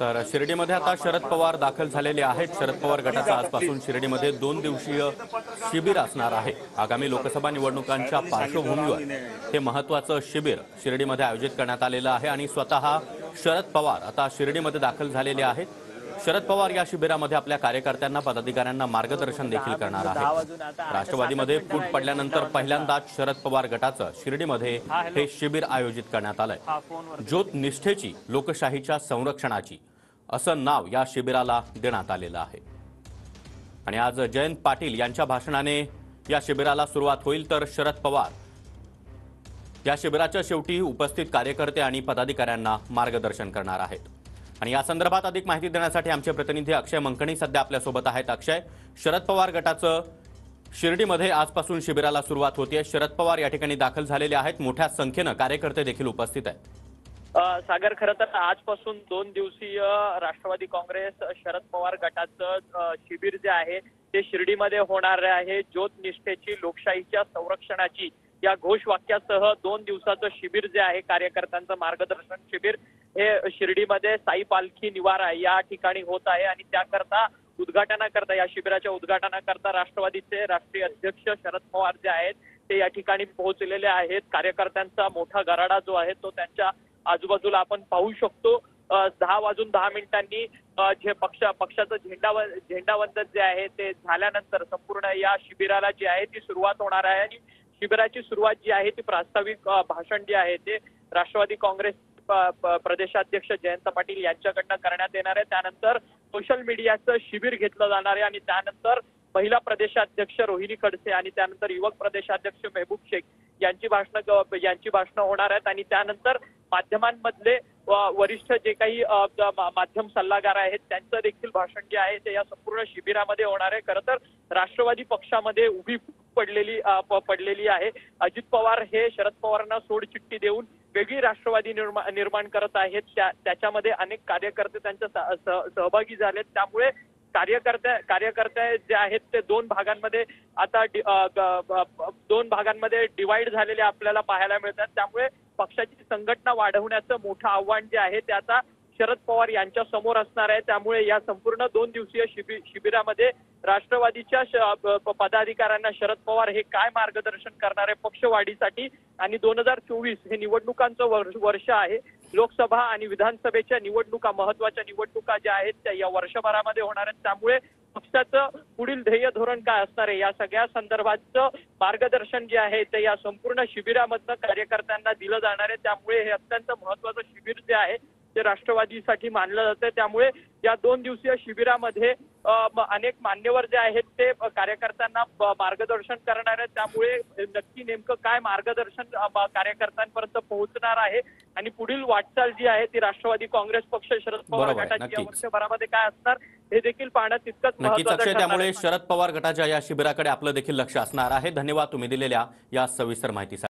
तर शिर्डीमध्ये आता शरद पवार दाखल झालेले आहेत। शरद पवार गटाचा आजपासून शिर्डीमध्ये 2 दिवसीय शिबिर असणार आहे। आगामी लोकसभा निवडणुकांच्या पार्श्वभूमीवर हे महत्त्वाचं शिबिर शिर्डीमध्ये आयोजित करण्यात आलेलं आहे आणि स्वतः शरद पवार आता शिर्डीमध्ये दाखल झालेले आहेत। शरद पवार या शिबिरामध्ये आपल्या कार्यकर्त्यांना पदाधिकाऱ्यांना मार्गदर्शन देखील करणार आहेत। राष्ट्रवादीमध्ये फूट पडल्यानंतर पहिल्यांदाच शरद पवार गटाचं शिर्डीमध्ये हे शिबिर आयोजित करण्यात आलंय। ज्योत निष्ठेची लोकशाहीच्या संरक्षणाची असं नाव या शिबिराला देण्यात आलेलं आहे। आणि आज जयंत पाटील यांच्या भाषणाने या शिबिराला सुरुवात होईल, तर शरद पवार या शिबिराच्या शेवटी उपस्थित कार्यकर्ते आणि पदाधिकाऱ्यांना मार्गदर्शन करणार आहेत। आणि या संदर्भात अधिक माहिती देण्यासाठी आमचे प्रतिनिधी अक्षय मंकणी सध्या आपल्या सोबत आहेत। अक्षय, शरद पवार गटाचं शिर्डीमध्ये आजपासून शिबिराला सुरुवात होते। शरद पवार या ठिकाणी दाखल झालेले आहेत, मोठ्या संख्येने कार्यकर्ते देखील उपस्थित आहेत। सागर, खरं तर आजपासून 2 दिवसीय राष्ट्रवादी काँग्रेस शरद पवार गटाचं शिबिर जे आहे ते शिर्डीमध्ये होणार आहे। ज्योत निष्ठेची लोकशाहीच्या संरक्षणाची या घोषवाक्यासह 2 दिवसाचं शिबिर जे आहे, कार्यकर्त्यांचं मार्गदर्शन शिबिर, हे शिर्डीमध्ये साई पालखी निवारा या ठिकाणी होत आहे। आणि त्याकरता उद्घाटनाकरता, या शिबिराच्या उद्घाटनाकरता राष्ट्रवादीचे राष्ट्रीय अध्यक्ष शरद पवार जे आहेत ते या ठिकाणी पोहोचलेले आहेत। कार्यकर्त्यांचा मोठा गराडा जो आहे तो त्यांच्या आजूबाजूला आपण पाहू शकतो। 10:10 जे पक्षाचं झेंडावंदन जे आहे ते झाल्यानंतर संपूर्ण या शिबिराला जी आहे ती सुरुवात होणार आहे। आणि शिबिराची सुरुवात जी आहे ती प्रास्ताविक भाषण जे आहे ते राष्ट्रवादी काँग्रेस प्रदेशाध्यक्ष जयंत पाटील यांच्याकडनं करण्यात येणार आहे। त्यानंतर सोशल मीडियाचं शिबिर घेतलं जाणार आहे आणि त्यानंतर महिला प्रदेशाध्यक्ष रोहिणी खडसे आणि त्यानंतर युवक प्रदेशाध्यक्ष मेहबूब शेख यांची भाषणं होणार आहेत। आणि त्यानंतर माध्यमांमधले वरिष्ठ जे काही माध्यम सल्लागार आहेत त्यांचं देखील भाषण जे आहे ते या संपूर्ण शिबिरामध्ये होणार आहे। खरं तर राष्ट्रवादी पक्षामध्ये उभी पडलेली आहे। अजित पवार हे शरद पवारांना सोडचिठ्ठी देऊन वेगळी राष्ट्रवादी निर्माण करत आहेत। त्याच्यामध्ये अनेक कार्यकर्ते त्यांच्या सहभागी झालेत। त्यामुळे कार्यकर्ते जे आहेत ते 2 भागांमध्ये आता 2 भागांमध्ये डिवाइड झालेले आपल्याला पाहायला मिळतात। त्यामुळे पक्षाची संघटना वाढवण्याचं मोठं आव्हान जे आहे ते आता शरद पवार यांच्या समोर असणार आहे। त्यामुळे या संपूर्ण 2 दिवसीय शिबिरामध्ये राष्ट्रवादीच्या पदाधिकाऱ्यांना शरद पवार हे काय मार्गदर्शन करणार आहे पक्षवाढीसाठी। आणि 2024 हे निवडणुकांचं वर्ष आहे। लोकसभा आणि विधानसभेच्या निवडणुका, महत्वाच्या निवडणुका ज्या आहेत त्या या वर्षभरामध्ये होणार आहेत। त्यामुळे पक्षाचं पुढील ध्येय धोरण काय असणार आहे या सगळ्या संदर्भाचं मार्गदर्शन जे आहे ते या संपूर्ण शिबिरामधनं कार्यकर्त्यांना दिलं जाणार आहे। त्यामुळे हे अत्यंत महत्वाचं शिबिर जे आहे ते राष्ट्रवादीसाठी मानलं जातं। त्यामुळे या 2 दिवसीय शिबिरामध्ये अनेक मान्यवर जे आहेत ते कार्यकर्त्यांना मार्गदर्शन करणार आहेत। त्यामुळे नक्की नेमकं काय मार्गदर्शन कार्यकर्त्यांपर्यंत पोहोचणार आहे आणि पुढील वाटचाल जी आहे ती राष्ट्रवादी काँग्रेस पक्ष शरद पवार गटाची या वर्षभरामध्ये काय असणार हे देखील पाहणं तितकंच महत्त्वाचं ठरणार आहे। त्यामुळे शरद पवार गटाच्या या शिबिराकडे आपलं देखील लक्ष असणार आहे। धन्यवाद तुम्ही दिलेल्या या सविस्तर माहितीसाठी।